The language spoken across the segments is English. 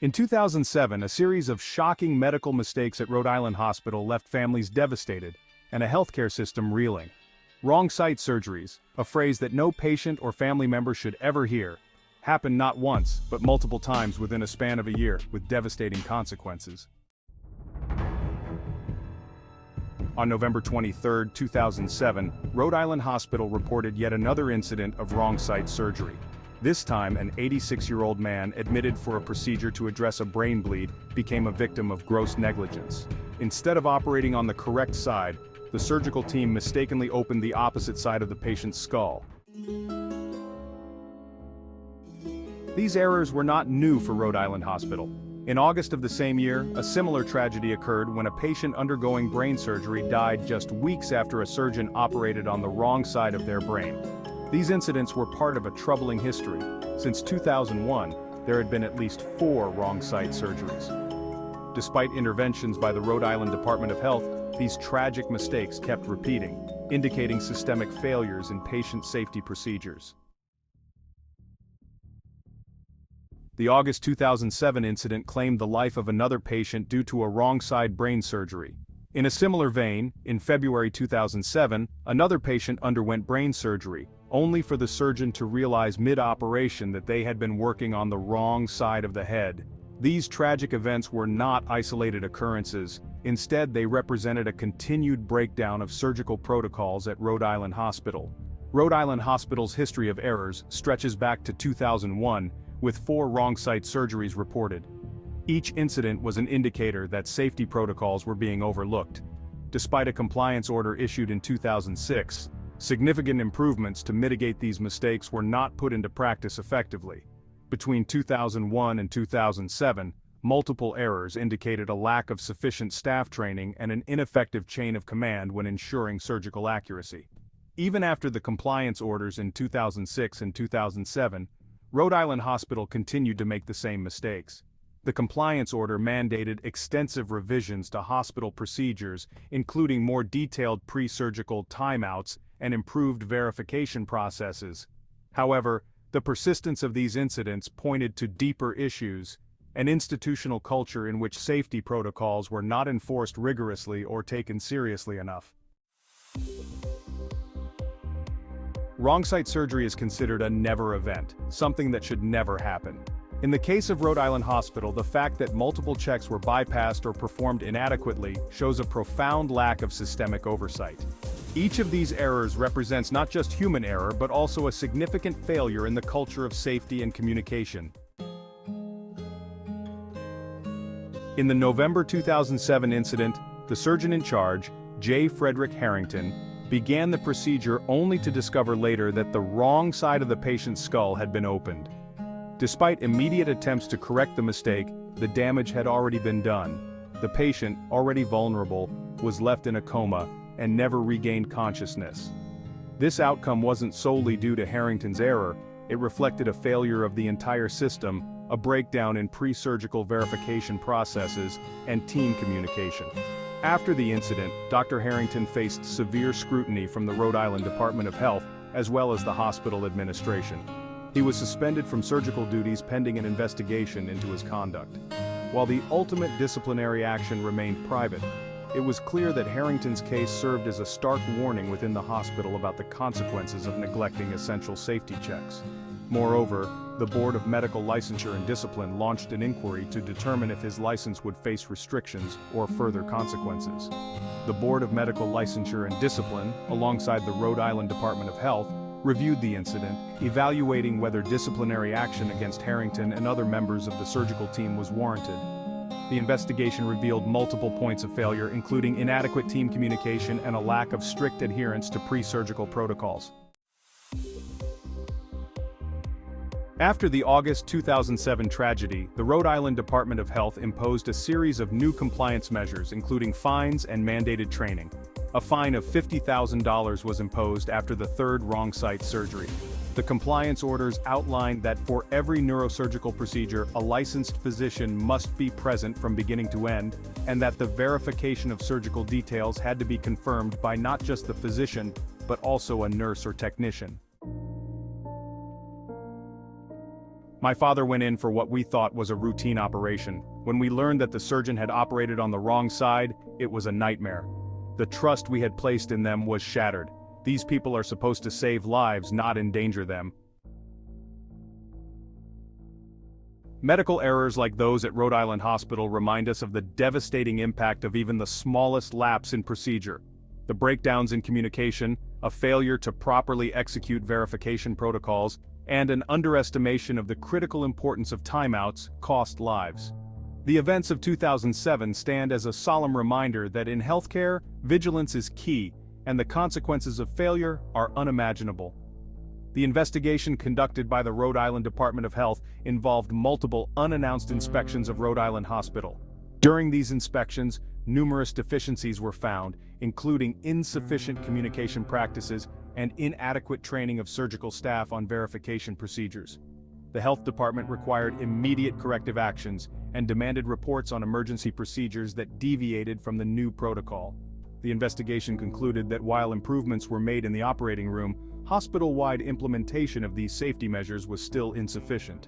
In 2007, a series of shocking medical mistakes at Rhode Island Hospital left families devastated and a healthcare system reeling. Wrong site surgeries, a phrase that no patient or family member should ever hear, happened not once, but multiple times within a span of a year, with devastating consequences. On November 23, 2007, Rhode Island Hospital reported yet another incident of wrong site surgery. This time, an 86-year-old man admitted for a procedure to address a brain bleed became a victim of gross negligence. Instead of operating on the correct side, the surgical team mistakenly opened the opposite side of the patient's skull. These errors were not new for Rhode Island Hospital. In August of the same year, a similar tragedy occurred when a patient undergoing brain surgery died just weeks after a surgeon operated on the wrong side of their brain. These incidents were part of a troubling history. Since 2001, there had been at least 4 wrong site surgeries. Despite interventions by the Rhode Island Department of Health, these tragic mistakes kept repeating, indicating systemic failures in patient safety procedures. The August 2007 incident claimed the life of another patient due to a wrong-side brain surgery. In a similar vein, in February 2007, another patient underwent brain surgery, only for the surgeon to realize mid-operation that they had been working on the wrong side of the head. These tragic events were not isolated occurrences. Instead, they represented a continued breakdown of surgical protocols at Rhode Island Hospital. Rhode Island Hospital's history of errors stretches back to 2001, with 4 wrong-site surgeries reported. Each incident was an indicator that safety protocols were being overlooked. Despite a compliance order issued in 2006, significant improvements to mitigate these mistakes were not put into practice effectively. Between 2001 and 2007, multiple errors indicated a lack of sufficient staff training and an ineffective chain of command when ensuring surgical accuracy. Even after the compliance orders in 2006 and 2007, Rhode Island Hospital continued to make the same mistakes. The compliance order mandated extensive revisions to hospital procedures, including more detailed pre-surgical timeouts and improved verification processes. However, the persistence of these incidents pointed to deeper issues: an institutional culture in which safety protocols were not enforced rigorously or taken seriously enough. Wrong site surgery is considered a never event, something that should never happen. In the case of Rhode Island Hospital, the fact that multiple checks were bypassed or performed inadequately shows a profound lack of systemic oversight. Each of these errors represents not just human error but also a significant failure in the culture of safety and communication. In the November 2007 incident, the surgeon in charge, J. Frederick Harrington, began the procedure only to discover later that the wrong side of the patient's skull had been opened. Despite immediate attempts to correct the mistake, the damage had already been done. The patient, already vulnerable, was left in a coma and never regained consciousness. This outcome wasn't solely due to Harrington's error. It reflected a failure of the entire system, a breakdown in pre-surgical verification processes, and team communication. After the incident, Dr. Harrington faced severe scrutiny from the Rhode Island Department of Health, as well as the hospital administration. He was suspended from surgical duties pending an investigation into his conduct. While the ultimate disciplinary action remained private, it was clear that Harrington's case served as a stark warning within the hospital about the consequences of neglecting essential safety checks. Moreover, the Board of Medical Licensure and Discipline launched an inquiry to determine if his license would face restrictions or further consequences. The Board of Medical Licensure and Discipline, alongside the Rhode Island Department of Health, reviewed the incident, evaluating whether disciplinary action against Harrington and other members of the surgical team was warranted. The investigation revealed multiple points of failure, including inadequate team communication and a lack of strict adherence to pre-surgical protocols. After the August 2007 tragedy, the Rhode Island Department of Health imposed a series of new compliance measures, including fines and mandated training. A fine of $50,000 was imposed after the 3rd wrong site surgery. The compliance orders outlined that for every neurosurgical procedure, a licensed physician must be present from beginning to end, and that the verification of surgical details had to be confirmed by not just the physician, but also a nurse or technician. My father went in for what we thought was a routine operation. When we learned that the surgeon had operated on the wrong side, it was a nightmare. The trust we had placed in them was shattered. These people are supposed to save lives, not endanger them. Medical errors like those at Rhode Island Hospital remind us of the devastating impact of even the smallest lapse in procedure. The breakdowns in communication, a failure to properly execute verification protocols, and an underestimation of the critical importance of timeouts cost lives. The events of 2007 stand as a solemn reminder that in healthcare, vigilance is key, and the consequences of failure are unimaginable. The investigation conducted by the Rhode Island Department of Health involved multiple unannounced inspections of Rhode Island Hospital. During these inspections, numerous deficiencies were found, including insufficient communication practices and inadequate training of surgical staff on verification procedures. The health department required immediate corrective actions and demanded reports on emergency procedures that deviated from the new protocol. The investigation concluded that while improvements were made in the operating room, hospital-wide implementation of these safety measures was still insufficient.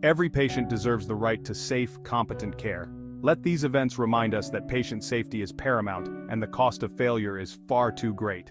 Every patient deserves the right to safe, competent care. Let these events remind us that patient safety is paramount and the cost of failure is far too great.